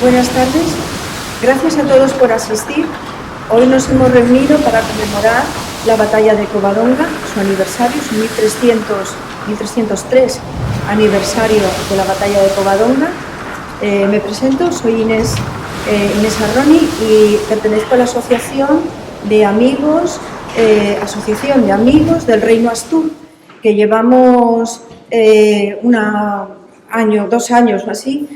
Buenas tardes. Gracias a todos por asistir. Hoy nos hemos reunido para conmemorar la batalla de Covadonga, su aniversario, su 1303 aniversario de la batalla de Covadonga. Me presento, soy Inés Arroni y pertenezco a la Asociación de Amigos del Reino Astur, que llevamos 2 años o así,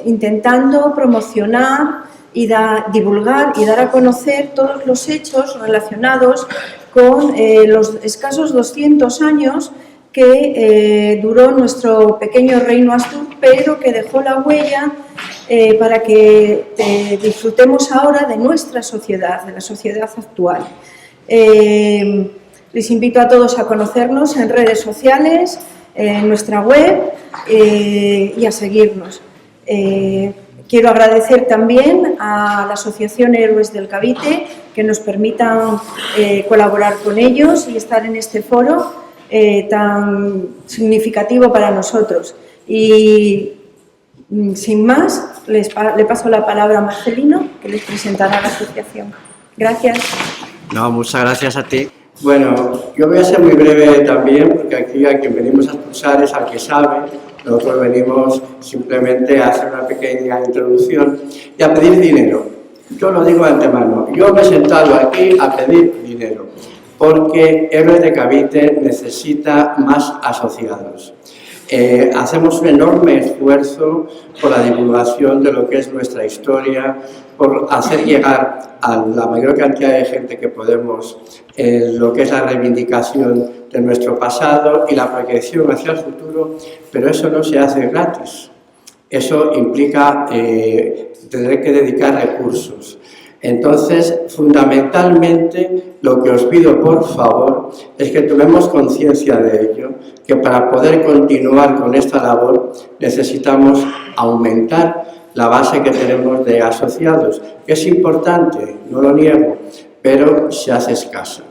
intentando promocionar y divulgar y dar a conocer todos los hechos relacionados con los escasos 200 años que duró nuestro pequeño reino Astur, pero que dejó la huella para que disfrutemos ahora de nuestra sociedad, de la sociedad actual. Les invito a todos a conocernos en redes sociales, en nuestra web y a seguirnos. Quiero agradecer también a la Asociación Héroes del Cavite que nos permitan colaborar con ellos y estar en este foro tan significativo para nosotros. Y sin más, le paso la palabra a Marcelino, que les presentará la asociación. Gracias. No, muchas gracias a ti. Bueno, yo voy a ser muy breve también, porque aquí a quien venimos a escuchar es al que sabe. Nosotros venimos simplemente a hacer una pequeña introducción y a pedir dinero. Yo lo digo de antemano, yo me he sentado aquí a pedir dinero, porque Héroes de Cavite necesita más asociados. Hacemos un enorme esfuerzo por la divulgación de lo que es nuestra historia, por hacer llegar a la mayor cantidad de gente que podemos lo que es la reivindicación de nuestro pasado y la proyección hacia el futuro, pero eso no se hace gratis. Eso implica tener que dedicar recursos. Entonces, fundamentalmente, lo que os pido, por favor, es que tomemos conciencia de ello, que para poder continuar con esta labor necesitamos aumentar la base que tenemos de asociados, que es importante, no lo niego, pero se hace escasa.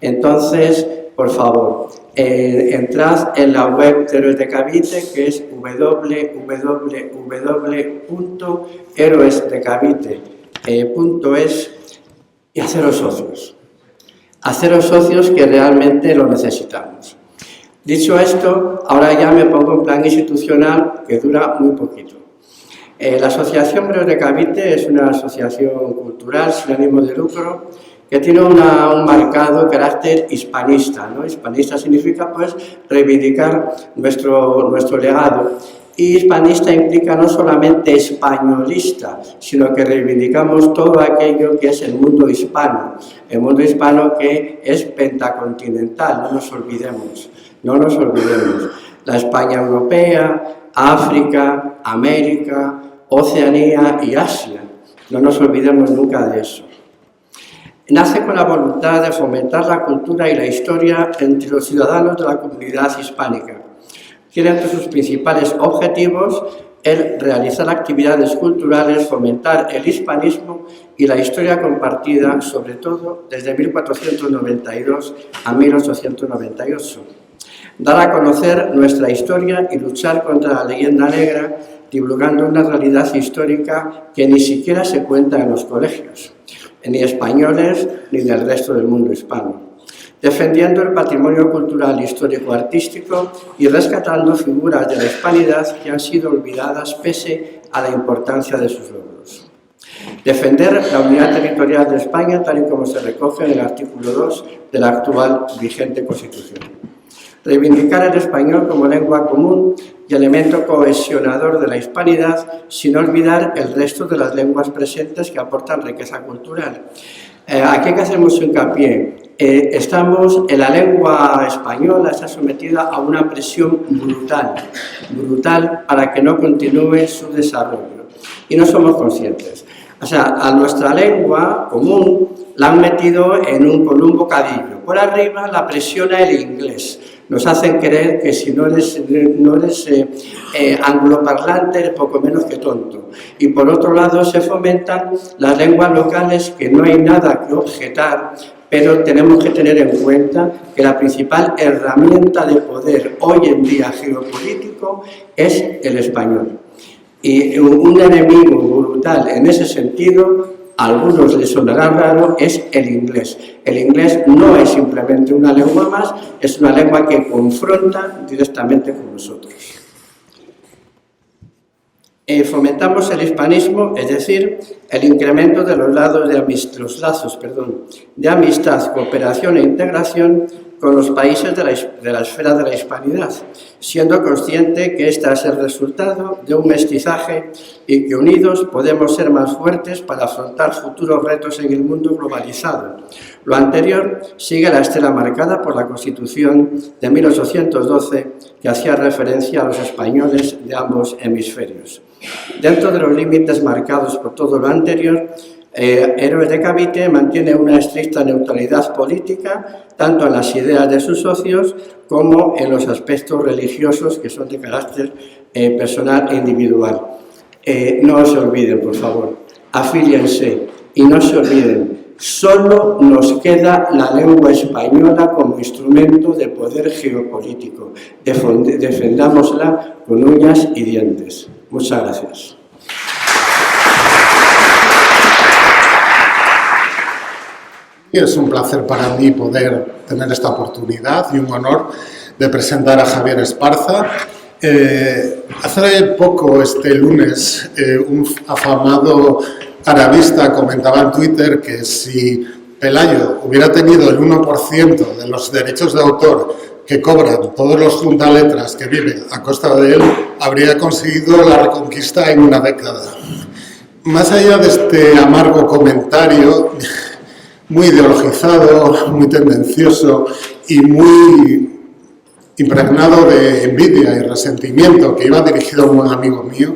Entonces, por favor, entrad en la web de Héroes de Cavite, que es www.héroesdecavite.es, y haceros socios. Haceros socios, que realmente lo necesitamos. Dicho esto, ahora ya me pongo en plan institucional, que dura muy poquito. La Asociación Héroes de Cavite es una asociación cultural sin ánimo de lucro que tiene un marcado carácter hispanista, ¿no? Hispanista significa, pues, reivindicar nuestro legado. Y hispanista implica no solamente españolista, sino que reivindicamos todo aquello que es el mundo hispano que es pentacontinental, no nos olvidemos. La España europea, África, América, Oceanía y Asia, no nos olvidemos nunca de eso. Nace con la voluntad de fomentar la cultura y la historia entre los ciudadanos de la comunidad hispánica. Tiene entre sus principales objetivos el realizar actividades culturales, fomentar el hispanismo y la historia compartida, sobre todo desde 1492 a 1898. Dar a conocer nuestra historia y luchar contra la leyenda negra, divulgando una realidad histórica que ni siquiera se cuenta en los colegios, ni españoles ni del resto del mundo hispano. Defendiendo el patrimonio cultural, histórico, artístico y rescatando figuras de la hispanidad que han sido olvidadas pese a la importancia de sus logros. Defender la unidad territorial de España tal y como se recoge en el artículo 2 de la actual vigente Constitución. Reivindicar el español como lengua común y elemento cohesionador de la hispanidad, sin olvidar el resto de las lenguas presentes que aportan riqueza cultural. Aquí hay que hacer mucho hincapié. La lengua española está sometida a una presión brutal para que no continúe su desarrollo. Y no somos conscientes. O sea, a nuestra lengua común la han metido con un bocadillo. Por arriba la presiona el inglés. Nos hacen creer que si no eres angloparlante eres poco menos que tonto. Y por otro lado se fomentan las lenguas locales, que no hay nada que objetar, pero tenemos que tener en cuenta que la principal herramienta de poder hoy en día geopolítico es el español. Y un enemigo brutal en ese sentido, a algunos les sonará raro, es el inglés. El inglés no es simplemente una lengua más, es una lengua que confronta directamente con nosotros. Fomentamos el hispanismo, es decir, el incremento de los lazos de amistad, cooperación e integración con los países de la esfera de la hispanidad, siendo consciente que este es el resultado de un mestizaje y que unidos podemos ser más fuertes para afrontar futuros retos en el mundo globalizado. Lo anterior sigue la estela marcada por la Constitución de 1812, que hacía referencia a los españoles de ambos hemisferios. Dentro de los límites marcados por todo lo anterior, Héroes de Cavite mantiene una estricta neutralidad política, tanto en las ideas de sus socios como en los aspectos religiosos que son de carácter personal e individual. No se olviden, por favor, afíliense y no se olviden, solo nos queda la lengua española como instrumento de poder geopolítico. Defendámosla con uñas y dientes. Muchas gracias. Es un placer para mí poder tener esta oportunidad y un honor de presentar a Javier Esparza. Hace poco, este lunes, un afamado arabista comentaba en Twitter que si Pelayo hubiera tenido el 1% de los derechos de autor que cobran todos los juntaletras que viven a costa de él, habría conseguido la reconquista en una década. Más allá de este amargo comentario, muy ideologizado, muy tendencioso y muy impregnado de envidia y resentimiento, que iba dirigido a un amigo mío,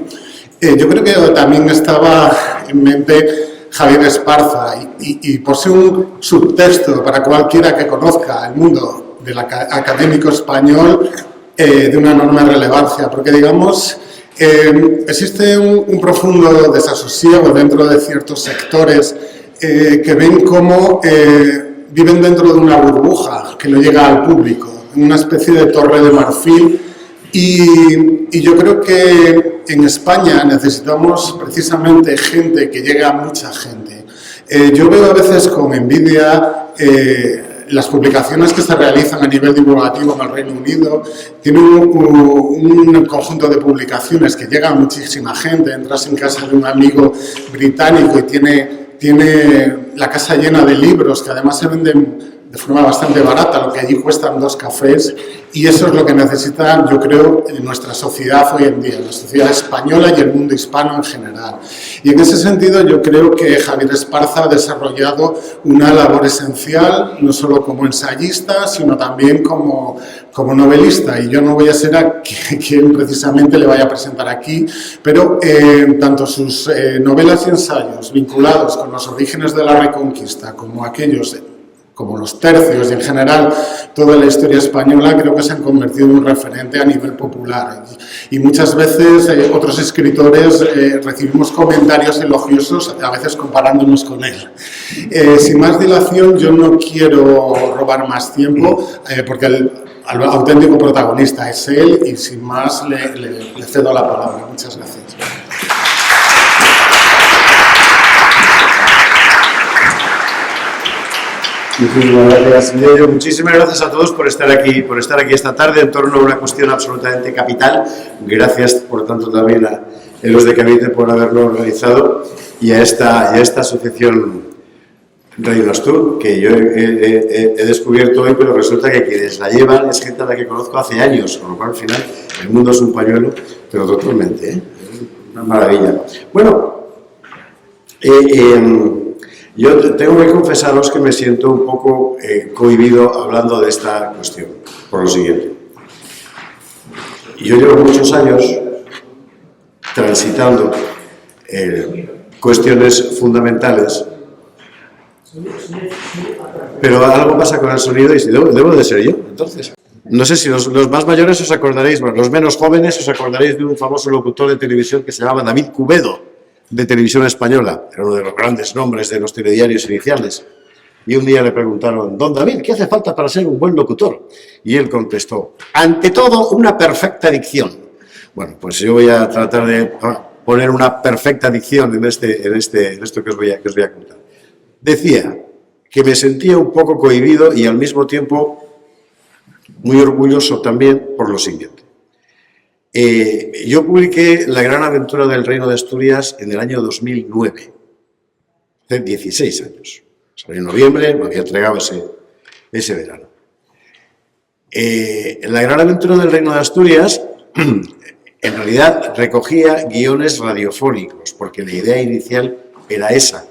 yo creo que también estaba en mente Javier Esparza y posee un subtexto para cualquiera que conozca el mundo del académico español de una enorme relevancia, porque digamos existe un profundo desasosiego dentro de ciertos sectores que ven cómo viven dentro de una burbuja que no llega al público, en una especie de torre de marfil, y yo creo que en España necesitamos precisamente gente que llegue a mucha gente. Yo veo a veces con envidia las publicaciones que se realizan a nivel divulgativo en el Reino Unido. Tienen un conjunto de publicaciones que llega a muchísima gente. Entras en casa de un amigo británico y tiene la casa llena de libros que además se venden de forma bastante barata, lo que allí cuestan 2 cafés, y eso es lo que necesita, yo creo, en nuestra sociedad hoy en día, la sociedad española y el mundo hispano en general. Y en ese sentido yo creo que Javier Esparza ha desarrollado una labor esencial, no solo como ensayista, sino también como novelista, y yo no voy a ser a quien precisamente le vaya a presentar aquí, pero tanto sus novelas y ensayos vinculados con los orígenes de la Reconquista, como aquellos como los tercios y en general toda la historia española, creo que se han convertido en un referente a nivel popular. Y muchas veces otros escritores recibimos comentarios elogiosos, a veces comparándonos con él. Sin más dilación, yo no quiero robar más tiempo, porque el auténtico protagonista es él, y sin más le cedo la palabra. Muchas gracias. Muchísimas gracias, Miguel. Muchísimas gracias a todos por estar aquí esta tarde en torno a una cuestión absolutamente capital. Gracias, por tanto, también a Héroes de Cavite por haberlo organizado, y a esta asociación Radio Nostur, que yo he descubierto hoy, pero resulta que quienes la llevan es gente a la que conozco hace años, con lo cual al final el mundo es un pañuelo, pero totalmente, ¿eh? Una maravilla. Bueno, yo tengo que confesaros que me siento un poco cohibido hablando de esta cuestión, por lo siguiente. Yo llevo muchos años transitando cuestiones fundamentales, pero algo pasa con el sonido y debo de ser yo, entonces. No sé si los más mayores os acordaréis, bueno, los menos jóvenes os acordaréis de un famoso locutor de televisión que se llamaba David Cubedo, de Televisión Española, era uno de los grandes nombres de los telediarios iniciales. Y un día le preguntaron: don David, ¿qué hace falta para ser un buen locutor? Y él contestó: ante todo, una perfecta dicción. Bueno, pues yo voy a tratar de poner una perfecta dicción en esto que os voy a contar. Decía que me sentía un poco cohibido y al mismo tiempo muy orgulloso también por lo siguiente. Yo publiqué La gran aventura del Reino de Asturias en el año 2009, hace 16 años. Salió en noviembre, me había entregado ese verano. La gran aventura del Reino de Asturias en realidad recogía guiones radiofónicos, porque la idea inicial era esa.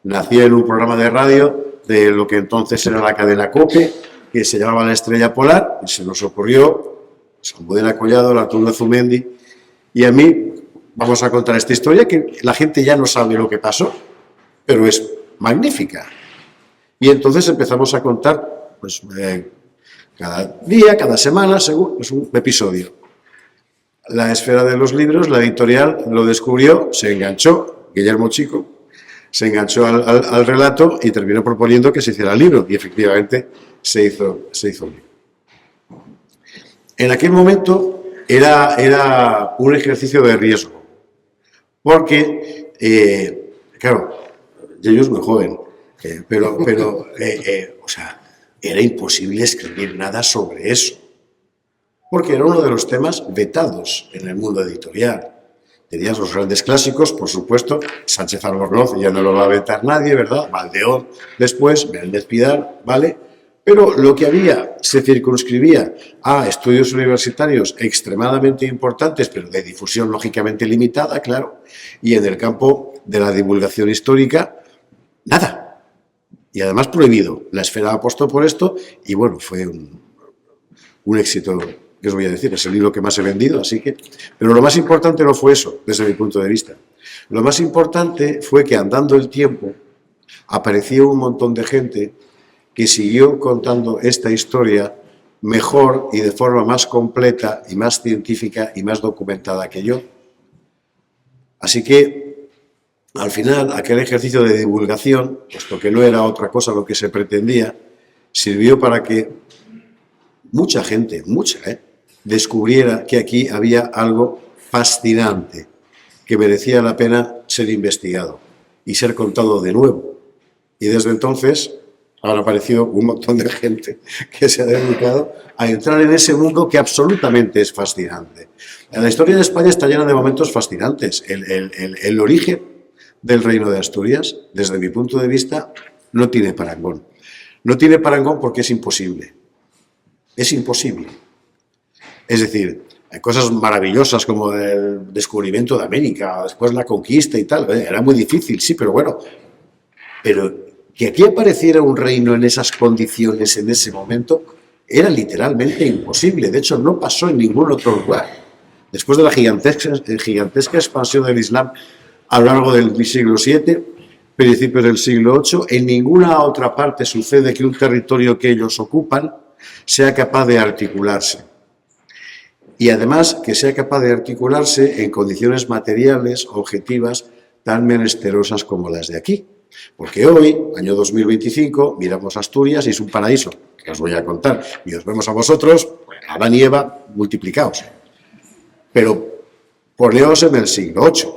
Nacía en un programa de radio de lo que entonces era la cadena COPE, que se llamaba La Estrella Polar, y se nos ocurrió Almudena Collado, Arturo Zumendi, y a mí vamos a contar esta historia que la gente ya no sabe lo que pasó, pero es magnífica. Y entonces empezamos a contar pues, cada día, cada semana, según pues, un episodio. La Esfera de los Libros, la editorial, lo descubrió, se enganchó, Guillermo Chico, se enganchó al relato y terminó proponiendo que se hiciera el libro, y efectivamente se hizo el libro. En aquel momento era un ejercicio de riesgo, porque, claro, yo es muy joven, pero o sea, era imposible escribir nada sobre eso, porque era uno de los temas vetados en el mundo editorial. Tenías los grandes clásicos, por supuesto, Sánchez Albornoz, ya no lo va a vetar nadie, ¿verdad? Valdeón después, Menéndez Pidal, ¿vale? Pero lo que había se circunscribía a estudios universitarios extremadamente importantes, pero de difusión lógicamente limitada, claro, y en el campo de la divulgación histórica, nada. Y además prohibido. La Esfera apostó por esto y bueno, fue un éxito, ¿qué os voy a decir? Es el libro que más he vendido, así que... Pero lo más importante no fue eso, desde mi punto de vista. Lo más importante fue que andando el tiempo apareció un montón de gente que siguió contando esta historia mejor y de forma más completa y más científica y más documentada que yo. Así que, al final, aquel ejercicio de divulgación, puesto que no era otra cosa lo que se pretendía, sirvió para que mucha gente, descubriera que aquí había algo fascinante, que merecía la pena ser investigado y ser contado de nuevo. Y desde entonces han aparecido un montón de gente que se ha dedicado a entrar en ese mundo que absolutamente es fascinante. La historia de España está llena de momentos fascinantes. El origen del Reino de Asturias, desde mi punto de vista, no tiene parangón. No tiene parangón porque es imposible. Es imposible. Es decir, hay cosas maravillosas como el descubrimiento de América, después la conquista y tal. Era muy difícil, sí, pero bueno. Pero que aquí apareciera un reino en esas condiciones, en ese momento, era literalmente imposible. De hecho, no pasó en ningún otro lugar. Después de la gigantesca expansión del Islam a lo largo del siglo VII, principios del siglo VIII, en ninguna otra parte sucede que un territorio que ellos ocupan sea capaz de articularse. Y además que sea capaz de articularse en condiciones materiales, objetivas, tan menesterosas como las de aquí. Porque hoy, año 2025, miramos Asturias y es un paraíso, que os voy a contar, y os vemos a vosotros, pues, Adán y Eva multiplicados. Pero poneos en el siglo VIII,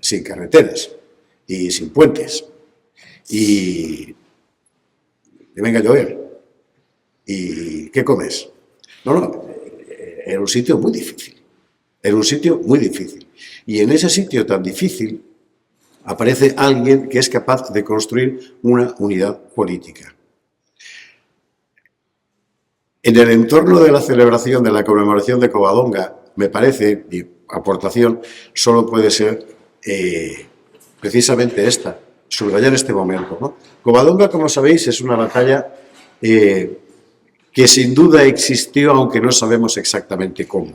sin carreteras y sin puentes, y que venga a llover. ¿Y qué comes? No, era un sitio muy difícil. Era un sitio muy difícil. Y en ese sitio tan difícil aparece alguien que es capaz de construir una unidad política. En el entorno de la celebración de la conmemoración de Covadonga, me parece, mi aportación solo puede ser precisamente esta, subrayar este momento, ¿no? Covadonga, como sabéis, es una batalla que sin duda existió, aunque no sabemos exactamente cómo.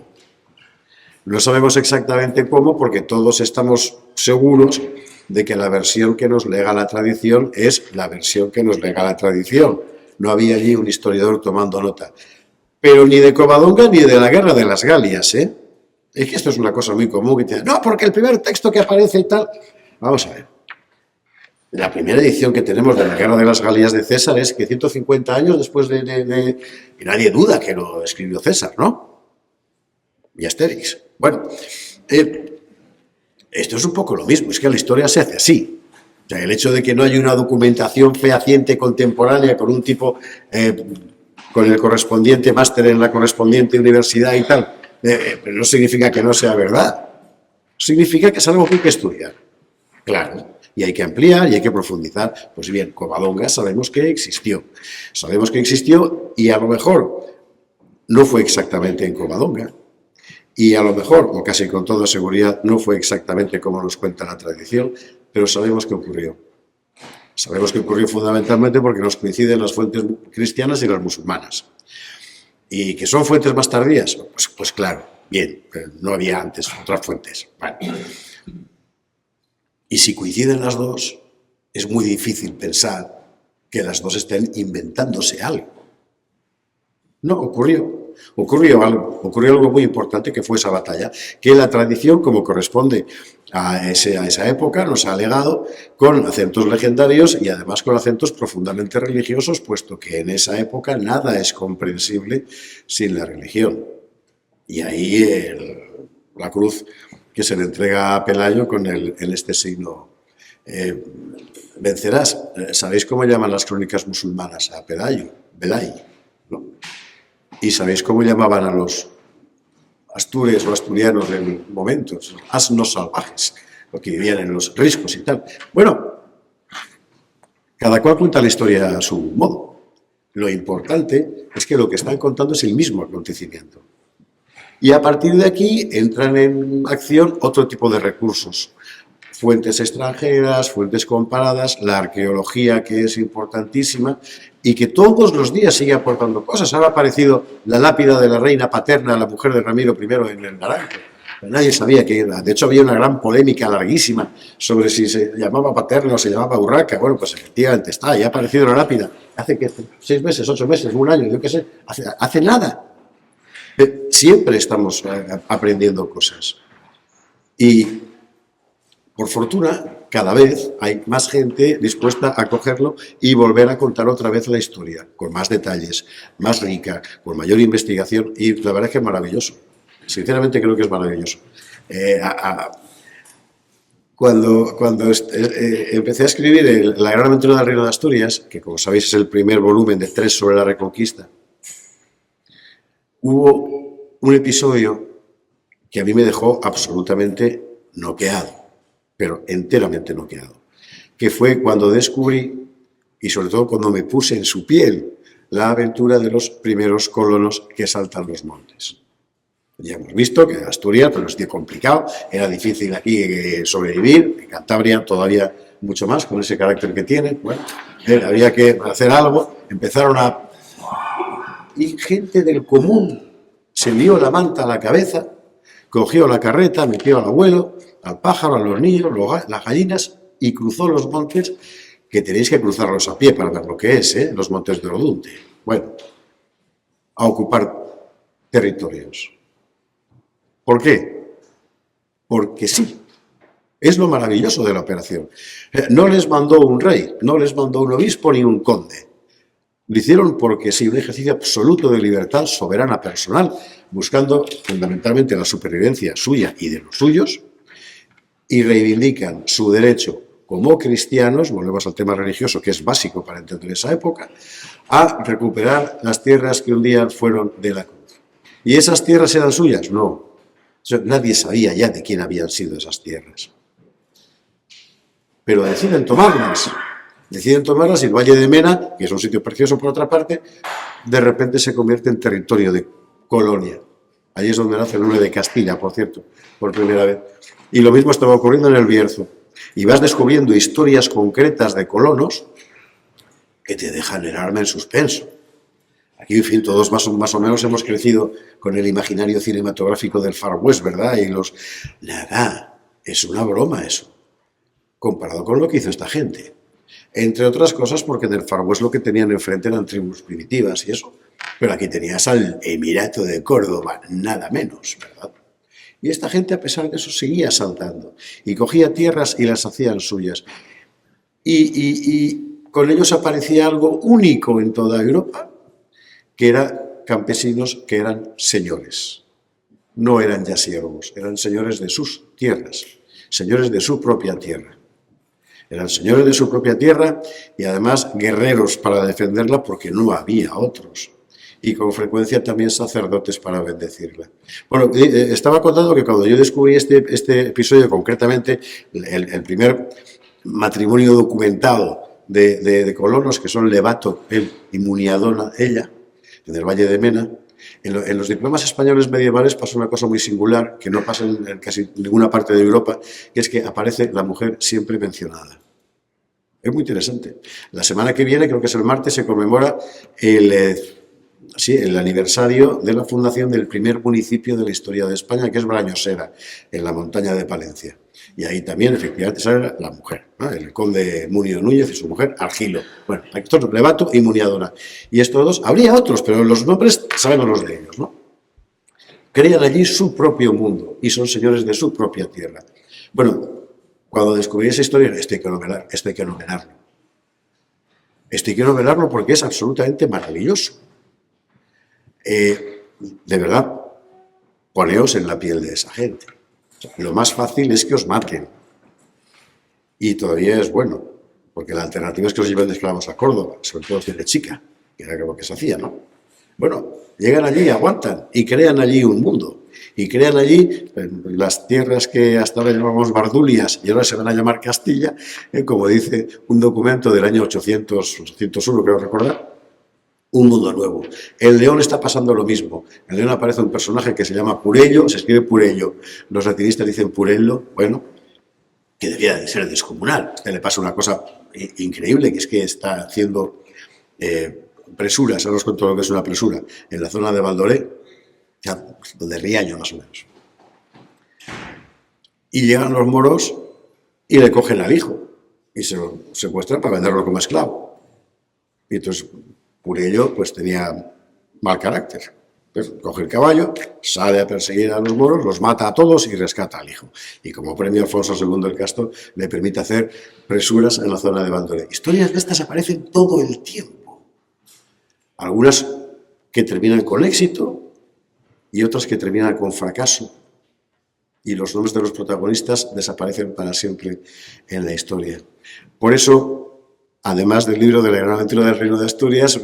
No sabemos exactamente cómo porque todos estamos seguros de que la versión que nos lega la tradición es la versión que nos lega la tradición. No había allí un historiador tomando nota. Pero ni de Covadonga ni de la Guerra de las Galias, ¿eh? Es que esto es una cosa muy común que te dicen, no, porque el primer texto que aparece y tal... Vamos a ver. La primera edición que tenemos de la Guerra de las Galias de César es que 150 años después de... Y nadie duda que lo escribió César, ¿no? Y Astérix. Bueno, Esto es un poco lo mismo, es que la historia se hace así. O sea, el hecho de que no haya una documentación fehaciente contemporánea con un tipo, con el correspondiente máster en la correspondiente universidad y tal, pero no significa que no sea verdad. Significa que es algo que hay que estudiar. Claro, y hay que ampliar y hay que profundizar. Pues bien, Covadonga sabemos que existió. Sabemos que existió y a lo mejor no fue exactamente en Covadonga. Y a lo mejor, o casi con toda seguridad, no fue exactamente como nos cuenta la tradición, pero sabemos que ocurrió. Sabemos que ocurrió fundamentalmente porque nos coinciden las fuentes cristianas y las musulmanas. ¿Y que son fuentes más tardías? Pues claro, bien, pero no había antes otras fuentes. Bueno. Y si coinciden las dos, es muy difícil pensar que las dos estén inventándose algo. No, ocurrió algo muy importante, que fue esa batalla, que la tradición, como corresponde a esa época, nos ha legado con acentos legendarios y además con acentos profundamente religiosos, puesto que en esa época nada es comprensible sin la religión. Y ahí la cruz que se le entrega a Pelayo con este signo, vencerás. ¿Sabéis cómo llaman las crónicas musulmanas a Pelayo? Belay, ¿no? ¿Y sabéis cómo llamaban a los astures o asturianos en momentos? Asnos salvajes, porque vivían en los riscos y tal. Bueno, cada cual cuenta la historia a su modo. Lo importante es que lo que están contando es el mismo acontecimiento. Y a partir de aquí entran en acción otro tipo de recursos. Fuentes extranjeras, fuentes comparadas, la arqueología, que es importantísima y que todos los días sigue aportando cosas. Ahora ha aparecido la lápida de la reina paterna, la mujer de Ramiro I en el Naranjo. Nadie sabía que era. De hecho, había una gran polémica larguísima sobre si se llamaba paterna o se llamaba urraca. Bueno, pues efectivamente está, ya ha aparecido la lápida. Hace que 6 meses, 8 meses, un año, yo qué sé, hace nada. Siempre estamos aprendiendo cosas. Y, por fortuna, cada vez hay más gente dispuesta a cogerlo y volver a contar otra vez la historia, con más detalles, más rica, con mayor investigación, y la verdad es que es maravilloso. Sinceramente creo que es maravilloso. Cuando empecé a escribir La gran aventura del Reino de Asturias, que como sabéis es el primer volumen de 3 sobre la Reconquista, hubo un episodio que a mí me dejó absolutamente noqueado, pero enteramente noqueado, que fue cuando descubrí, y sobre todo cuando me puse en su piel, la aventura de los primeros colonos que saltan los montes. Ya hemos visto que en Asturias, pero es complicado, era difícil aquí sobrevivir, en Cantabria todavía mucho más, con ese carácter que tiene. Bueno, había que hacer algo, empezaron a... Y gente del común se lió la manta a la cabeza, cogió la carreta, metió al abuelo, al pájaro, a los niños, las gallinas, y cruzó los montes, que tenéis que cruzarlos a pie para ver lo que es, los montes de Odunte. Bueno, a ocupar territorios. ¿Por qué? Porque sí. Es lo maravilloso de la operación. No les mandó un rey, no les mandó un obispo ni un conde. Lo hicieron porque sí, un ejercicio absoluto de libertad soberana personal, buscando fundamentalmente la supervivencia suya y de los suyos, y reivindican su derecho como cristianos, volvemos al tema religioso, que es básico para entender esa época, a recuperar las tierras que un día fueron de la cruz. ¿Y esas tierras eran suyas? No. Nadie sabía ya de quién habían sido esas tierras. Pero deciden tomarlas y el Valle de Mena, que es un sitio precioso por otra parte, de repente se convierte en territorio de colonia. Allí es donde nace el nombre de Castilla, por cierto, por primera vez. Y lo mismo estaba ocurriendo en el Bierzo. Y vas descubriendo historias concretas de colonos que te dejan el alma en suspenso. Aquí, en fin, todos más o menos hemos crecido con el imaginario cinematográfico del Far West, ¿verdad? Y Nada, es una broma eso, comparado con lo que hizo esta gente. Entre otras cosas porque en el Far West lo que tenían enfrente eran tribus primitivas y eso. Pero aquí tenías al Emirato de Córdoba, nada menos, ¿verdad? Y esta gente, a pesar de eso, seguía saltando y cogía tierras y las hacían suyas. Y con ellos aparecía algo único en toda Europa, que eran campesinos que eran señores. No eran ya siervos, eran señores de sus tierras. señores de su propia tierra. Eran señores de su propia tierra y además guerreros para defenderla porque no había otros. Y con frecuencia también sacerdotes para bendecirla. Bueno, estaba contando que cuando yo descubrí este episodio concretamente, el primer matrimonio documentado de colonos, que son Levato, él, y Muniadona, ella, en el Valle de Mena, en los diplomas españoles medievales pasa una cosa muy singular, que no pasa en casi ninguna parte de Europa, que es que aparece la mujer siempre mencionada. Es muy interesante. La semana que viene, creo que es el martes, se conmemora el aniversario de la fundación del primer municipio de la historia de España, que es Brañosera, en la montaña de Palencia. Y ahí también, efectivamente, sale la mujer, ¿no? El conde Munio Núñez y su mujer, Argilo. Bueno, estos son Levato y Muniadona. Y estos dos, habría otros, pero los nombres sabemos los de ellos, ¿no? Crean allí su propio mundo y son señores de su propia tierra. Bueno, cuando descubrí esa historia, esto hay que novelarlo. Esto hay que novelarlo porque es absolutamente maravilloso. De verdad, poneos en la piel de esa gente. O sea, lo más fácil es que os maten. Y todavía es bueno, porque la alternativa es que os lleven de esclavos a Córdoba, sobre todo de chica, que era lo que se hacía, ¿no? Bueno, llegan allí, aguantan y crean allí un mundo. Y crean allí las tierras que hasta ahora llamamos Bardulias y ahora se van a llamar Castilla, como dice un documento del año 801, creo recordar, un mundo nuevo. En León está pasando lo mismo. En León aparece un personaje que se llama Purello, se escribe Purello. Los latinistas dicen Purello, bueno, que debía de ser descomunal. A usted le pasa una cosa increíble, que es que está haciendo presuras, ahora os cuento lo que es una presura, en la zona de Valdoré, donde Riaño más o menos. Y llegan los moros y le cogen al hijo y se lo secuestran para venderlo como esclavo. Y entonces Purello pues tenía mal carácter. Entonces, coge el caballo, sale a perseguir a los moros, los mata a todos y rescata al hijo. Y como premio Alfonso II el Casto le permite hacer presuras en la zona de Valdoré. Historias de estas aparecen todo el tiempo. Algunas que terminan con éxito y otras que terminan con fracaso. Y los nombres de los protagonistas desaparecen para siempre en la historia. Por eso, además del libro de la gran aventura del Reino de Asturias,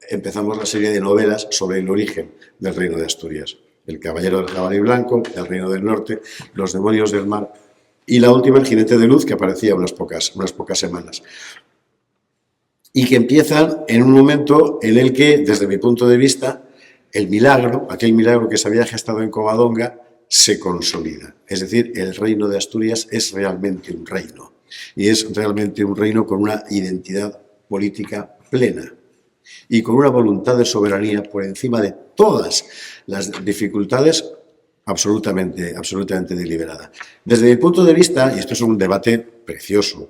empezamos la serie de novelas sobre el origen del Reino de Asturias. El Caballero del Jabalí Blanco, El Reino del Norte, Los Demonios del Mar y la última, El Jinete de Luz, que aparecía unas pocas semanas. Y que empiezan en un momento en el que, desde mi punto de vista, el milagro, aquel milagro que se había gestado en Covadonga, se consolida. Es decir, el Reino de Asturias es realmente un reino. Y es realmente un reino con una identidad política plena y con una voluntad de soberanía por encima de todas las dificultades absolutamente deliberada. Desde mi punto de vista, y esto es un debate precioso,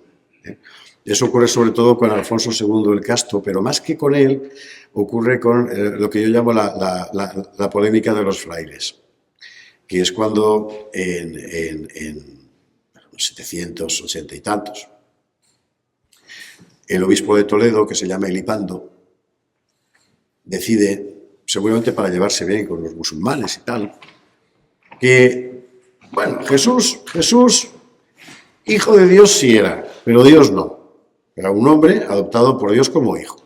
eso ocurre sobre todo con Alfonso II el Casto, pero más que con él, ocurre con lo que yo llamo la polémica de los frailes, que es cuando en 780 y tantos, el obispo de Toledo, que se llama Elipando, decide, seguramente para llevarse bien con los musulmanes y tal, que, bueno, Jesús, hijo de Dios sí era, pero Dios no. Era un hombre adoptado por Dios como hijo.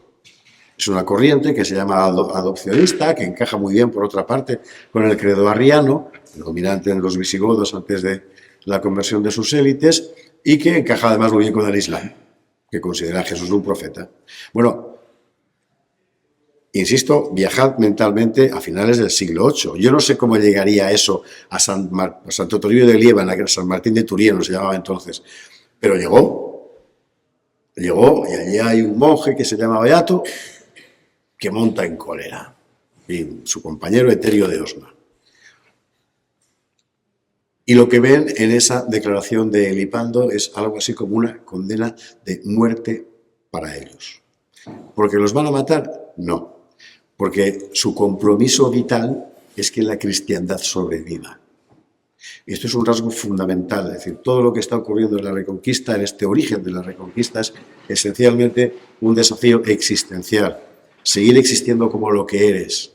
Es una corriente que se llama adopcionista, que encaja muy bien, por otra parte, con el credo arriano, dominante en los visigodos antes de la conversión de sus élites, y que encaja además muy bien con el Islam, que considera a Jesús un profeta. Bueno, insisto, viajad mentalmente a finales del siglo VIII. Yo no sé cómo llegaría eso a Santo Toribio de Liébana, que era San Martín de Turieno se llamaba entonces, pero llegó y allí hay un monje que se llama Beato que monta en cólera, y su compañero Eterio de Osma. Y lo que ven en esa declaración de Elipando es algo así como una condena de muerte para ellos. ¿Porque los van a matar? No. Porque su compromiso vital es que la cristiandad sobreviva. Y esto es un rasgo fundamental, es decir, todo lo que está ocurriendo en la Reconquista, en este origen de la Reconquista, es esencialmente un desafío existencial. Seguir existiendo como lo que eres,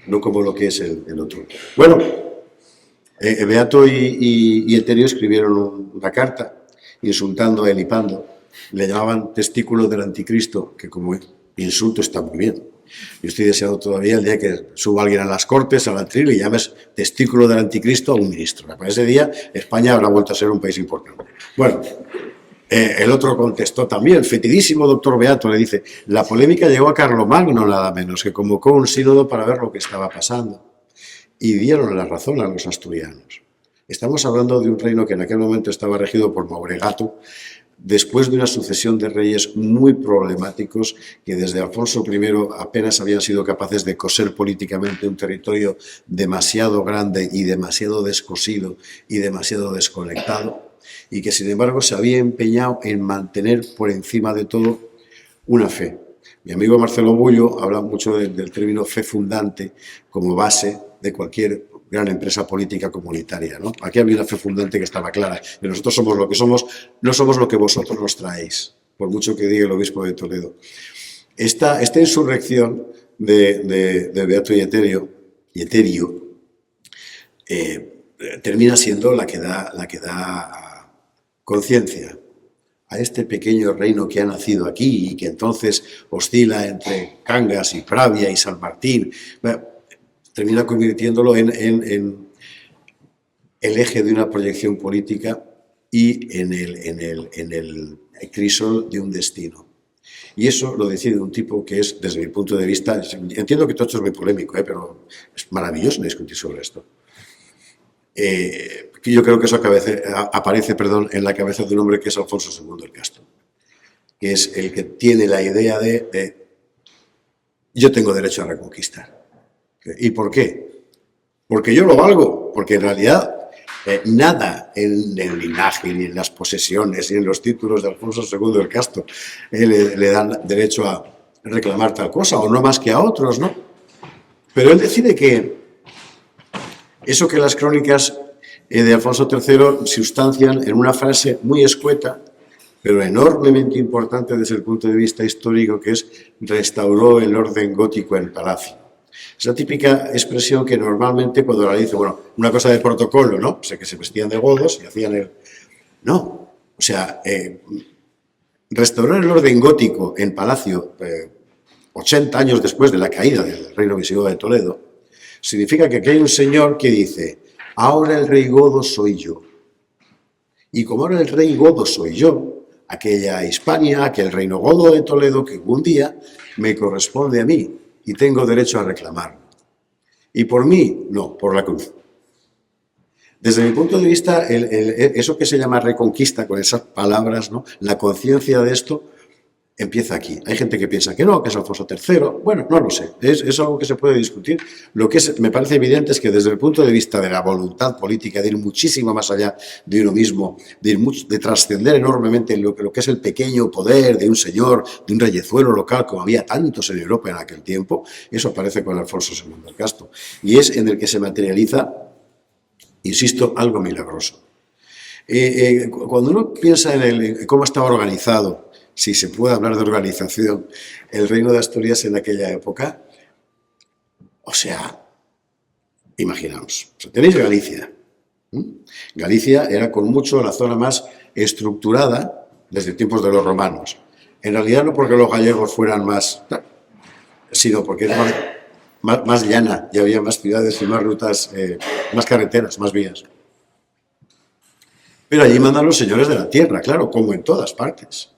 no como lo que es el otro. Bueno, Beato y Eterio escribieron una carta insultando a Elipando. Le llamaban testículo del anticristo, que como insulto está muy bien. Yo estoy deseando todavía el día que suba alguien a las Cortes, al atril, y llames testículo del anticristo a un ministro. Para ese día España habrá vuelto a ser un país importante. Bueno, el otro contestó también, fetidísimo doctor Beato, le dice, la polémica llegó a Carlomagno nada menos, que convocó un sínodo para ver lo que estaba pasando. Y dieron la razón a los asturianos. Estamos hablando de un reino que en aquel momento estaba regido por Mauregato, después de una sucesión de reyes muy problemáticos que desde Alfonso I apenas habían sido capaces de coser políticamente un territorio demasiado grande y demasiado descosido y demasiado desconectado, y que sin embargo se había empeñado en mantener por encima de todo una fe. Mi amigo Marcelo Bullo habla mucho del término fe fundante como base de cualquier gran empresa política comunitaria, ¿no? Aquí había una fe fundante que estaba clara, que nosotros somos lo que somos, no somos lo que vosotros nos traéis, por mucho que diga el obispo de Toledo. Esta insurrección de Beato y Eterio termina siendo la que da conciencia a este pequeño reino que ha nacido aquí y que entonces oscila entre Cangas y Pravia y San Martín. Termina convirtiéndolo en el eje de una proyección política y en el crisol de un destino. Y eso lo decide un tipo que es, desde mi punto de vista, entiendo que todo esto es muy polémico, pero es maravilloso discutir sobre esto. Yo creo que eso aparece en la cabeza de un hombre que es Alfonso II el Casto, que es el que tiene la idea de yo tengo derecho a reconquistar. ¿Y por qué? Porque yo lo valgo, porque en realidad nada en el linaje, ni en las posesiones, ni en los títulos de Alfonso II el Casto le dan derecho a reclamar tal cosa, o no más que a otros, ¿no? Pero él decide que eso que las crónicas de Alfonso III sustancian en una frase muy escueta, pero enormemente importante desde el punto de vista histórico, que es restauró el orden gótico en palacio. Es la típica expresión que normalmente cuando la dice, bueno, una cosa de protocolo, ¿no? O sea, que se vestían de godos y hacían el... No, o sea, restaurar el orden gótico en palacio 80 años después de la caída del reino visigodo de Toledo, significa que aquí hay un señor que dice, ahora el rey godo soy yo. Y como ahora el rey godo soy yo, aquella Hispania, aquel reino godo de Toledo que un día me corresponde a mí y tengo derecho a reclamarlo. Y por mí, no, por la cruz. Desde mi punto de vista, eso que se llama reconquista, con esas palabras, ¿no? La conciencia de esto empieza aquí. Hay gente que piensa que no, que es Alfonso III. Bueno, no lo sé. Es algo que se puede discutir. Lo que me parece evidente es que desde el punto de vista de la voluntad política, de ir muchísimo más allá de uno mismo, de trascender enormemente lo que es el pequeño poder de un señor, de un reyezuelo local, como había tantos en Europa en aquel tiempo, eso aparece con Alfonso II el Casto. Y es en el que se materializa, insisto, algo milagroso. Cuando uno piensa en cómo estaba organizado, si se puede hablar de organización, el reino de Asturias en aquella época, o sea, imaginaos, o sea, tenéis Galicia. Galicia era con mucho la zona más estructurada desde tiempos de los romanos. En realidad no porque los gallegos fueran más, sino porque era más llana y había más ciudades y más rutas, más carreteras, más vías. Pero allí mandan los señores de la tierra, claro, como en todas partes.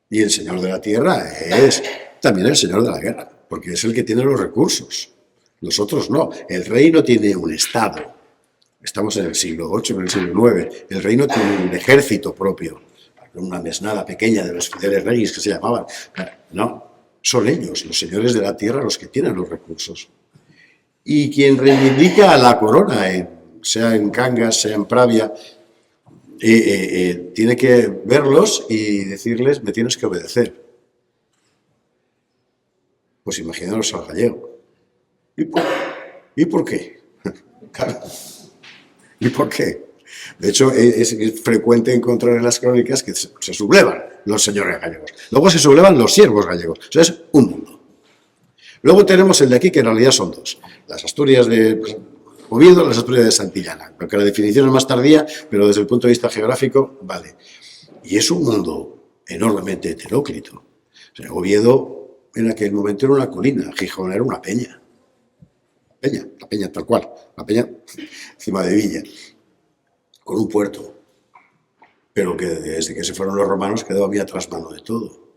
Y el señor de la tierra es también el señor de la guerra, porque es el que tiene los recursos. Nosotros no. El reino tiene un estado. Estamos en el siglo VIII, en el siglo IX. El reino tiene un ejército propio, una mesnada pequeña de los fieles reyes que se llamaban. No, son ellos, los señores de la tierra, los que tienen los recursos. Y quien reivindica la corona, sea en Cangas, sea en Pravia, tiene que verlos y decirles, me tienes que obedecer. Pues imaginaros al gallego. ¿Y por qué? Claro. ¿Y por qué? De hecho, es frecuente encontrar en las crónicas que se sublevan los señores gallegos. Luego se sublevan los siervos gallegos. O sea, es un mundo. Luego tenemos el de aquí, que en realidad son dos. Las Asturias de Oviedo, las Asturias de Santillana, porque la definición es más tardía, pero desde el punto de vista geográfico, vale. Y es un mundo enormemente heteróclito. O sea, Oviedo en aquel momento era una colina, Gijón era una peña. La peña tal cual, la peña encima de Villa, con un puerto. Pero que desde que se fueron los romanos quedó había trasmano de todo.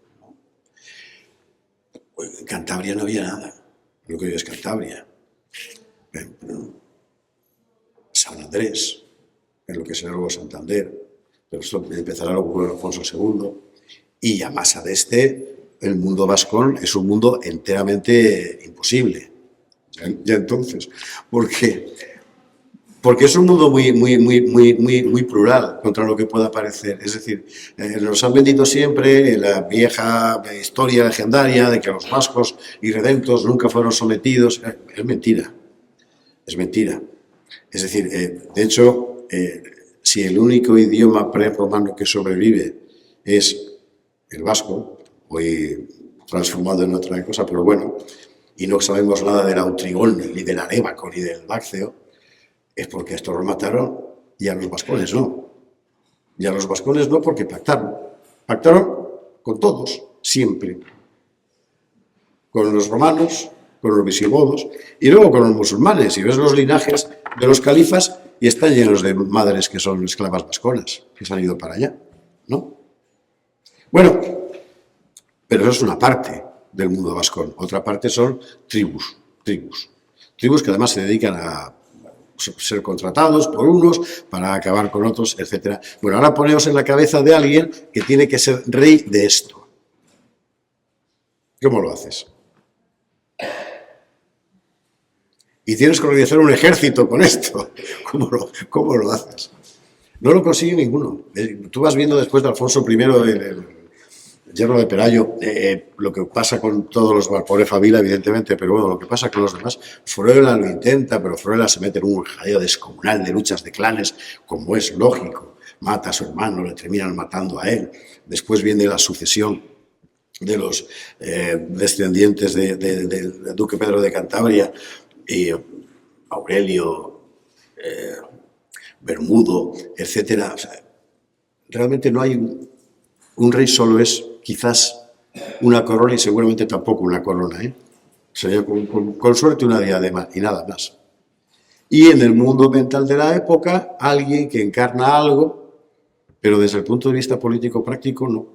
En Cantabria no había nada, lo que hoy es Cantabria. San Andrés, en lo que será luego Santander, pero esto empezará luego con Alfonso II, y ya más al este, el mundo vascón es un mundo enteramente imposible. Ya entonces, porque es un mundo muy plural contra lo que pueda parecer. Es decir, nos han vendido siempre la vieja historia legendaria de que los vascos y redentos nunca fueron sometidos. Es mentira, es mentira. Es decir, de hecho, si el único idioma prerromano que sobrevive es el vasco, hoy transformado en otra cosa, pero bueno, y no sabemos nada del autrigón, ni del arébaco, ni del lácteo, es porque estos los mataron y a los vascones no. Y a los vascones no porque pactaron. Pactaron con todos, siempre. Con los romanos, con los visigodos y luego con los musulmanes. Y ves los linajes de los califas y están llenos de madres que son esclavas vasconas, que se han ido para allá, ¿no? Bueno, pero eso es una parte del mundo vascón. Otra parte son tribus que además se dedican a ser contratados por unos para acabar con otros, etc. Bueno, ahora ponemos en la cabeza de alguien que tiene que ser rey de esto. ¿Cómo lo haces? Y tienes que organizar un ejército con esto. ¿Cómo lo haces? No lo consigue ninguno. Tú vas viendo después de Alfonso I, el yerno de Pelayo, lo que pasa con todos los, pobre Favila, evidentemente, pero bueno, lo que pasa con los demás. Fruela lo intenta, pero Fruela se mete en un jaleo descomunal de luchas de clanes, como es lógico. Mata a su hermano, le terminan matando a él. Después viene la sucesión de los descendientes del duque Pedro de Cantabria, y Aurelio, Bermudo, etcétera. O sea, realmente no hay un rey, solo es quizás una corona y seguramente tampoco una corona, sería con suerte una diadema y nada más. Y en el mundo mental de la época, alguien que encarna algo, pero desde el punto de vista político práctico no.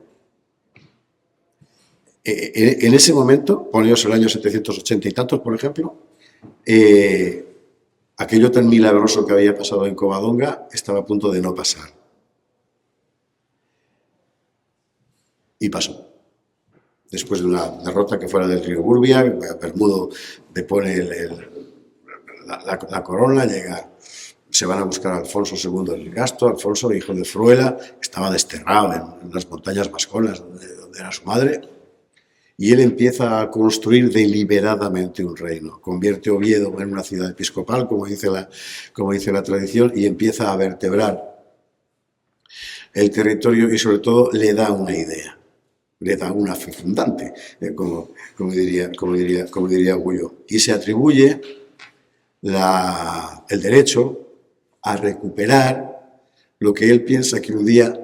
En ese momento, poneos el año 780 y tantos, por ejemplo, aquello tan milagroso que había pasado en Covadonga estaba a punto de no pasar. Y pasó. Después de una derrota que fuera del río Burbia, Bermudo depone la corona, se van a buscar a Alfonso II el Gasto. Alfonso, hijo de Fruela, estaba desterrado en las montañas vasconas, donde era su madre. Y él empieza a construir deliberadamente un reino. Convierte Oviedo en una ciudad episcopal, como dice la tradición, y empieza a vertebrar el territorio y, sobre todo, le da una idea. Le da una fe fundante, como diría Gullo. Y se atribuye el derecho a recuperar lo que él piensa que un día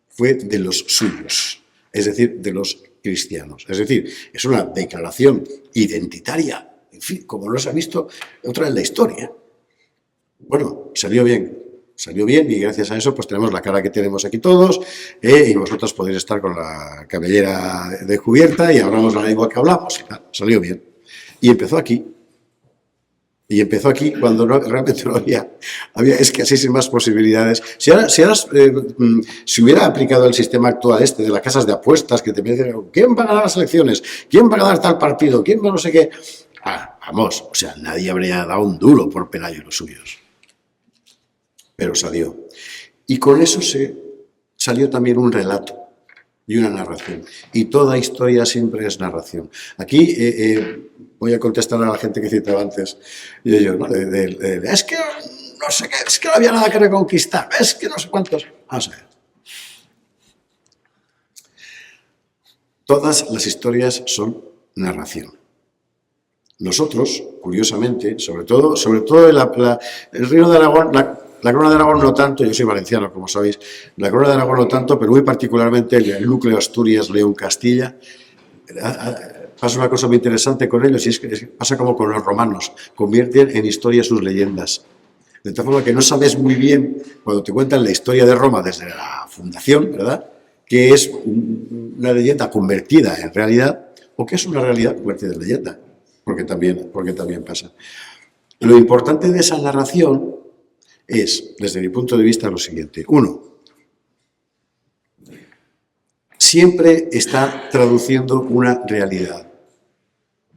fue de los suyos, es decir, de los cristianos. Es decir, es una declaración identitaria, en fin, como no se ha visto otra en la historia. Bueno, salió bien y gracias a eso pues tenemos la cara que tenemos aquí todos, y vosotros podéis estar con la cabellera descubierta y hablamos la lengua que hablamos. Salió bien. Y empezó aquí. Y empezó aquí cuando realmente no había escasísimas posibilidades. Si hubiera aplicado el sistema actual de las casas de apuestas, que te dicen, ¿quién va a ganar las elecciones? ¿Quién va a ganar tal partido? ¿Quién va no sé qué? Vamos, o sea, nadie habría dado un duro por Pelayo y los suyos. Pero salió. Y con eso salió también un relato y una narración. Y toda historia siempre es narración. Aquí voy a contestar a la gente que citaba antes, y yo, ¿no? Es que no sé qué, es que no había nada que reconquistar, es que no sé cuántos. Vamos a ver. Todas las historias son narración. nosotros, curiosamente, sobre todo el Reino de Aragón, la Corona de Aragón no tanto, yo soy valenciano, como sabéis, la Corona de Aragón no tanto, pero muy particularmente el núcleo Asturias, León, Castilla, pasa una cosa muy interesante con ellos, y es que pasa como con los romanos, convierten en historia sus leyendas. De tal forma que no sabes muy bien, cuando te cuentan la historia de Roma desde la fundación, ¿verdad?, que es una leyenda convertida en realidad, o que es una realidad convertida en leyenda, porque también pasa. Lo importante de esa narración es, desde mi punto de vista, lo siguiente. Uno, siempre está traduciendo una realidad,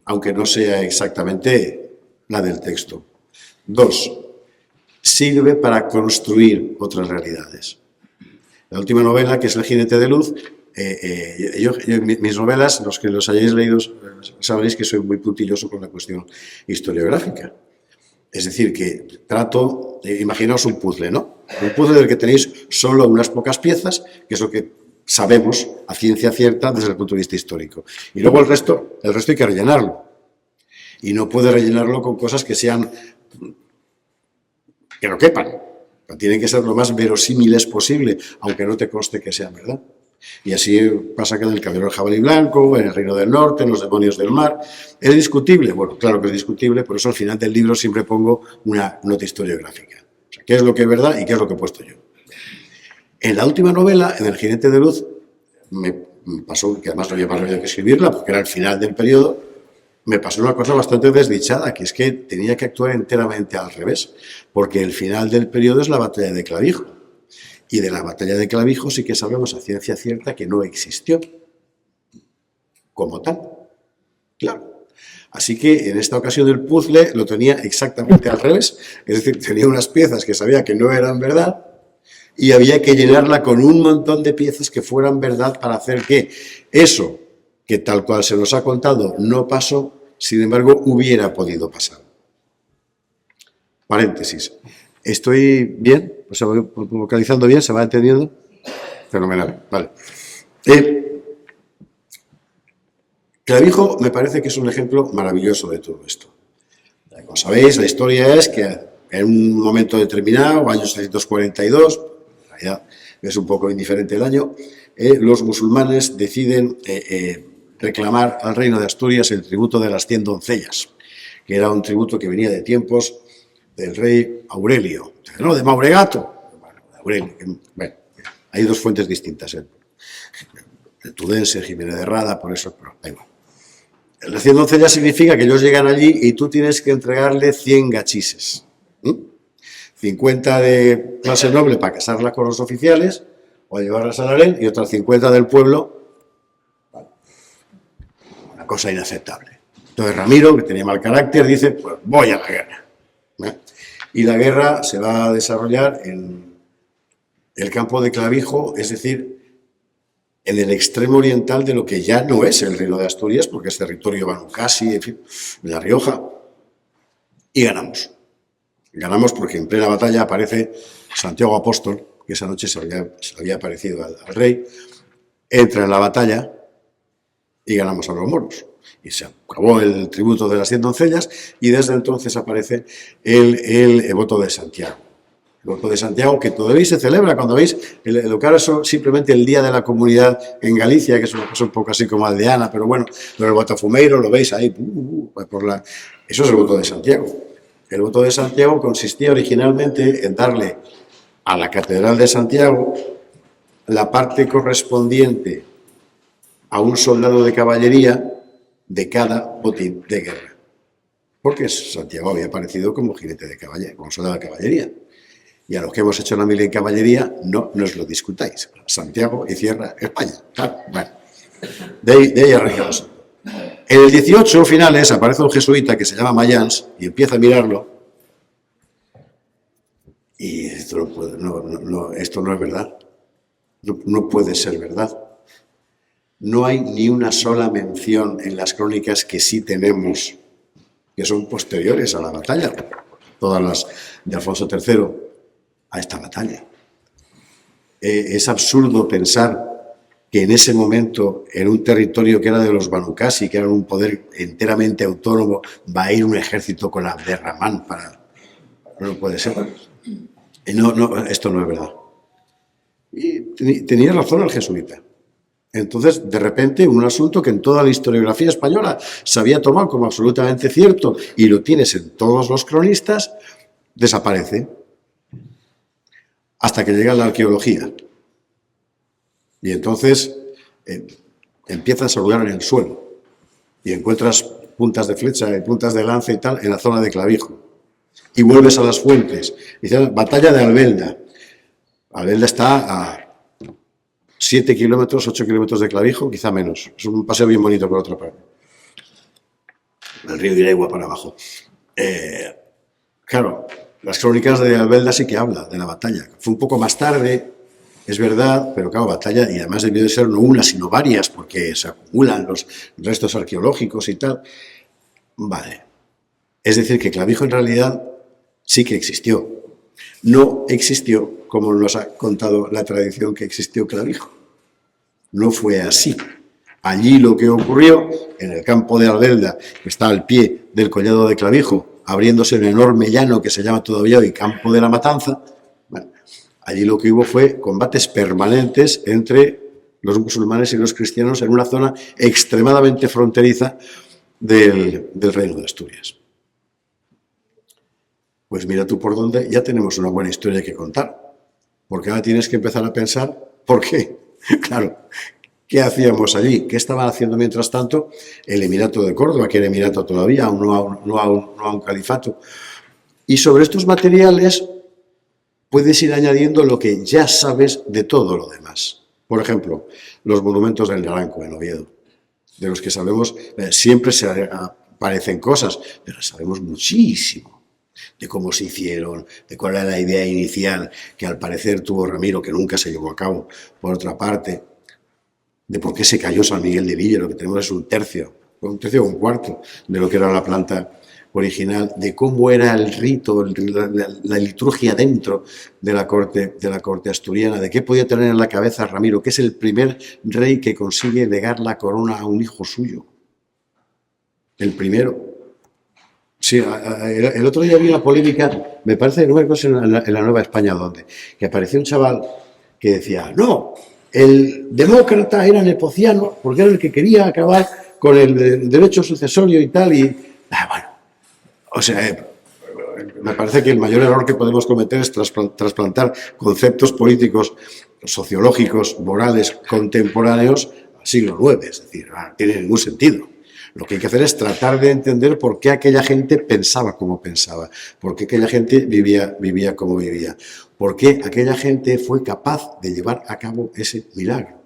aunque no sea exactamente la del texto. Dos, sirve para construir otras realidades. La última novela, que es El jinete de luz, mis novelas, los que los hayáis leído, sabréis que soy muy puntilloso con la cuestión historiográfica. Es decir, que trato, imaginaos un puzzle, ¿no? Un puzzle del que tenéis solo unas pocas piezas, que es lo que sabemos a ciencia cierta desde el punto de vista histórico. Y luego el resto hay que rellenarlo. Y no puede rellenarlo con cosas que no quepan. Tienen que ser lo más verosímiles posible, aunque no te conste que sean verdad. Y así pasa que en El caballero del jabalí blanco, en El reino del norte, en Los demonios del mar. ¿Es discutible? Bueno, claro que es discutible, por eso al final del libro siempre pongo una nota historiográfica. O sea, ¿qué es lo que es verdad y qué es lo que he puesto yo? En la última novela, en El jinete de luz, me pasó, que además no había más remedio que escribirla, porque era el final del periodo, me pasó una cosa bastante desdichada, que es que tenía que actuar enteramente al revés, porque el final del periodo es la batalla de Clavijo. Y de la batalla de Clavijo sí que sabemos a ciencia cierta que no existió como tal. Claro. Así que en esta ocasión el puzzle lo tenía exactamente al revés. Es decir, tenía unas piezas que sabía que no eran verdad y había que llenarla con un montón de piezas que fueran verdad para hacer que eso, que tal cual se nos ha contado, no pasó, sin embargo, hubiera podido pasar. Paréntesis. ¿Estoy bien? ¿O sea, voy vocalizando bien? ¿Se va entendiendo? Fenomenal, vale. Clavijo me parece que es un ejemplo maravilloso de todo esto. Como sabéis, la historia es que en un momento determinado, año 742, en realidad es un poco indiferente el año, los musulmanes deciden reclamar al reino de Asturias el tributo de las 100 doncellas, que era un tributo que venía de tiempos del rey Aurelio, no, de Mauregato. Bueno, Aurelio, bueno, hay dos fuentes distintas, el Tudense, Jiménez de Rada, por eso, pero da igual. Las 100 doncellas significa que ellos llegan allí y tú tienes que entregarle 100 gachises. 50 de clase noble para casarla con los oficiales o llevarlas al harén y otras 50 del pueblo. Una cosa inaceptable. Entonces Ramiro, que tenía mal carácter, dice, pues voy a la guerra. Y la guerra se va a desarrollar en el campo de Clavijo, es decir, en el extremo oriental de lo que ya no es el reino de Asturias, porque es territorio Banucasi, en fin, de La Rioja. Y ganamos. Ganamos porque en plena batalla aparece Santiago Apóstol, que esa noche se había aparecido al rey, entra en la batalla y ganamos a los moros. Y se acabó el tributo de las 100 doncellas y desde entonces aparece el voto de Santiago. El voto de Santiago que todavía se celebra cuando veis lo que ahora es simplemente el Día de la Comunidad en Galicia, que es una cosa un poco así como aldeana, pero bueno, el Botafumeiro lo veis ahí, eso es el voto de Santiago. El voto de Santiago consistía originalmente en darle a la Catedral de Santiago la parte correspondiente a un soldado de caballería de cada botín de guerra. Porque Santiago había aparecido como jinete de caballería, como soldado de caballería. Y a los que hemos hecho la mili en caballería, no nos lo discutáis. Santiago y cierra España. Claro, bueno. De ahí arrancamos. En el 18, finales, aparece un jesuita que se llama Mayans y empieza a mirarlo. Y esto no es verdad. No puede ser verdad. No hay ni una sola mención en las crónicas que sí tenemos, que son posteriores a la batalla, todas las de Alfonso III, a esta batalla. Es absurdo pensar que en ese momento, en un territorio que era de los Banu Qasi, que era un poder enteramente autónomo, va a ir un ejército con Abderramán para... No puede ser. No, esto no es verdad. Y tenía razón el jesuita. Entonces, de repente, un asunto que en toda la historiografía española se había tomado como absolutamente cierto, y lo tienes en todos los cronistas, desaparece. Hasta que llega la arqueología. Y entonces empiezas a hurgar en el suelo y encuentras puntas de flecha y puntas de lanza y tal en la zona de Clavijo. Y vuelves a las fuentes. Y dices, batalla de Albelda. Albelda está a 7 kilómetros, 8 kilómetros de Clavijo, quizá menos. Es un paseo bien bonito por otra parte. El río Iregua para abajo. Claro, las crónicas de Albelda sí que habla de la batalla. Fue un poco más tarde, es verdad, pero claro, batalla, y además debió de ser no una, sino varias, porque se acumulan los restos arqueológicos y tal. Vale. Es decir, que Clavijo en realidad sí que existió. No existió como nos ha contado la tradición que existió Clavijo. No fue así. Allí lo que ocurrió, en el campo de Albelda, que está al pie del collado de Clavijo, abriéndose un enorme llano que se llama todavía hoy Campo de la Matanza, bueno, allí lo que hubo fue combates permanentes entre los musulmanes y los cristianos en una zona extremadamente fronteriza del Reino de Asturias. Pues mira tú por dónde, ya tenemos una buena historia que contar, porque ahora tienes que empezar a pensar por qué. Claro, ¿qué hacíamos allí? ¿Qué estaban haciendo mientras tanto el Emirato de Córdoba, que era emirato todavía, aún no a un califato? Y sobre estos materiales puedes ir añadiendo lo que ya sabes de todo lo demás. Por ejemplo, los monumentos del Naranco en Oviedo, de los que sabemos, siempre se aparecen cosas, pero sabemos muchísimo de cómo se hicieron, de cuál era la idea inicial, que al parecer tuvo Ramiro, que nunca se llevó a cabo, por otra parte, de por qué se cayó San Miguel de Villa, lo que tenemos es un tercio o un cuarto de lo que era la planta original, de cómo era el rito, la liturgia dentro de la corte asturiana, de qué podía tener en la cabeza Ramiro, que es el primer rey que consigue legar la corona a un hijo suyo. El primero. Sí, el otro día vi una polémica, me parece, no me acuerdo en la Nueva España, donde, que apareció un chaval que decía, no, el demócrata era nepociano porque era el que quería acabar con el derecho sucesorio y tal, y bueno, o sea, me parece que el mayor error que podemos cometer es trasplantar conceptos políticos, sociológicos, morales, contemporáneos al siglo IX, es decir, no tiene ningún sentido. Lo que hay que hacer es tratar de entender por qué aquella gente pensaba como pensaba, por qué aquella gente vivía como vivía, por qué aquella gente fue capaz de llevar a cabo ese milagro.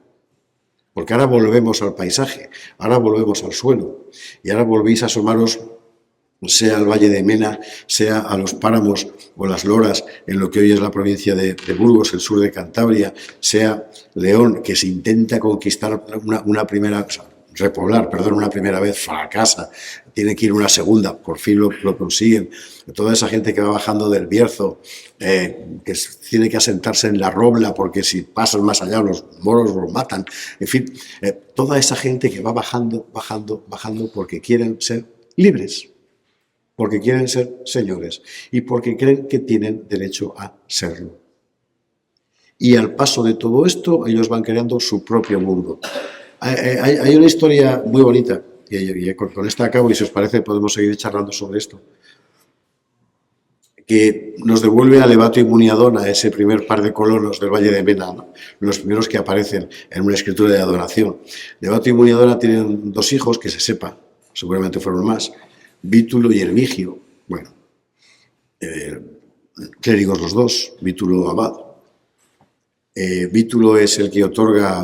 Porque ahora volvemos al paisaje, ahora volvemos al suelo, y ahora volvéis a asomaros, sea al Valle de Mena, sea a los páramos o las loras, en lo que hoy es la provincia de Burgos, el sur de Cantabria, sea León, que se intenta conquistar una primera vez, fracasa, tiene que ir una segunda, por fin lo consiguen. Toda esa gente que va bajando del Bierzo, que tiene que asentarse en la Robla, porque si pasan más allá los moros los matan, en fin, toda esa gente que va bajando, porque quieren ser libres, porque quieren ser señores y porque creen que tienen derecho a serlo. Y al paso de todo esto, ellos van creando su propio mundo. Hay una historia muy bonita, y con esta acabo, y si os parece podemos seguir charlando sobre esto, que nos devuelve a Levato y Muniadona, ese primer par de colonos del Valle de Mena, ¿no? Los primeros que aparecen en una escritura de adoración. Levato y Muniadona tienen 2 hijos, que se sepa, seguramente fueron más, Vítulo y Hermigio, bueno, clérigos los dos, Vítulo abad. Vítulo es el que otorga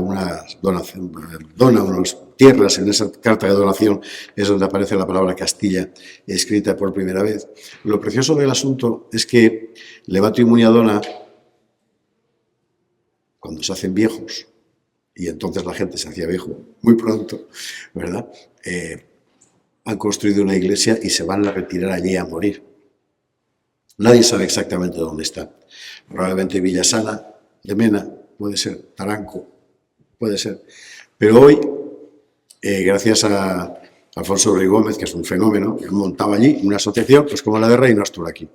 dona unas tierras. En esa carta de donación es donde aparece la palabra Castilla escrita por primera vez. Lo precioso del asunto es que Levato y Muniadona, cuando se hacen viejos, y entonces la gente se hacía viejo muy pronto, ¿verdad?, han construido una iglesia y se van a retirar allí a morir. Nadie sabe exactamente dónde está. Probablemente Villasana de Mena, puede ser Taranco, puede ser. Pero hoy, gracias a Alfonso Ruiz Gómez, que es un fenómeno, que han montado allí una asociación, pues como la de Reino Astur aquí,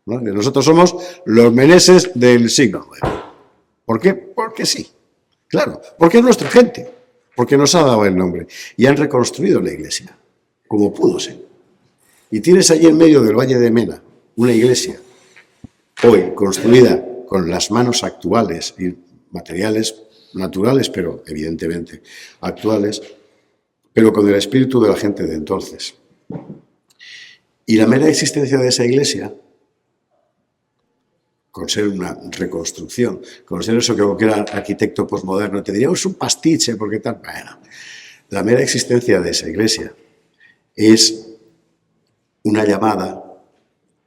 ¿no? Nosotros somos los meneses del siglo IX. ¿Por qué? Porque sí. Claro, porque es nuestra gente, porque nos ha dado el nombre. Y han reconstruido la iglesia, como pudo ser. Y tienes allí en medio del Valle de Mena una iglesia, hoy construida con las manos actuales y materiales naturales, pero evidentemente actuales, pero con el espíritu de la gente de entonces. Y la mera existencia de esa iglesia, con ser una reconstrucción, con ser eso que cualquier arquitecto posmoderno te diría, es un pastiche, porque tal. Bueno, la mera existencia de esa iglesia es una llamada,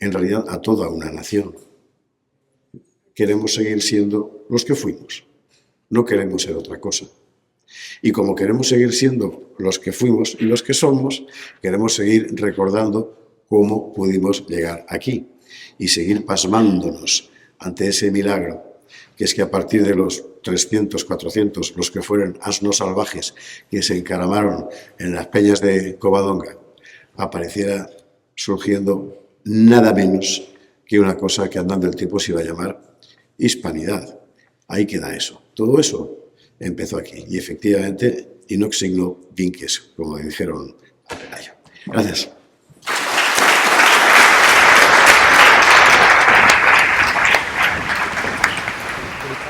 en realidad, a toda una nación. Queremos seguir siendo los que fuimos, no queremos ser otra cosa. Y como queremos seguir siendo los que fuimos y los que somos, queremos seguir recordando cómo pudimos llegar aquí y seguir pasmándonos ante ese milagro, que es que a partir de los 300, 400, los que fueron asnos salvajes que se encaramaron en las peñas de Covadonga, apareciera surgiendo nada menos que una cosa que andando el tiempo se iba a llamar hispanidad. Ahí queda eso. Todo eso empezó aquí y efectivamente inox signo vinces, como dijeron a Pelayo. Gracias.